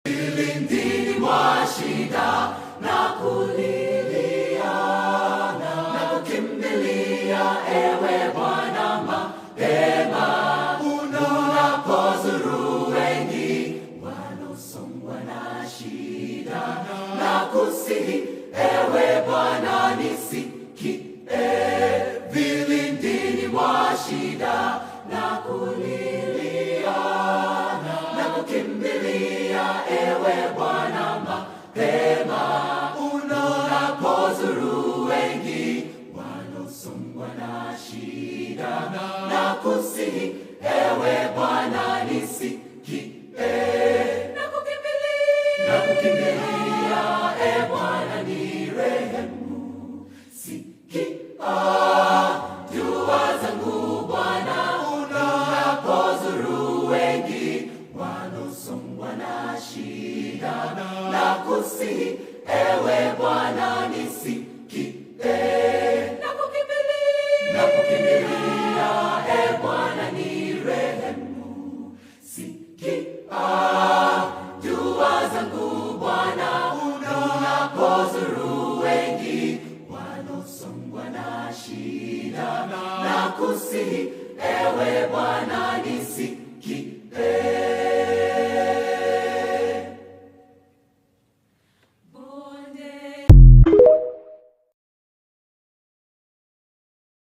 Vilindini mwa shida na kulilia na kukimbilia ewe Bwana mapema, unapozuru wengi wanaosongwa na shida na kusihi ewe Bwana nisikie. Vilindini mwa shida na kulilia na kukimbilia ewe Bwana mapema, unapozuru wengi wanaosongwa na shida na kusihi ewe Bwana nisikie. Na kukimbilia ewe Bwana nirehemu, sikia dua zangu Bwana, unapozuru wengi wanaosongwa na shida na kusihi ewe Bwana nisikie. Na kukimbilia ewe Bwana nirehemu, sikia dua zangu Bwana, unapozuru wengi wanaosongwa na shida na kusihi ewe Bwana nisikie.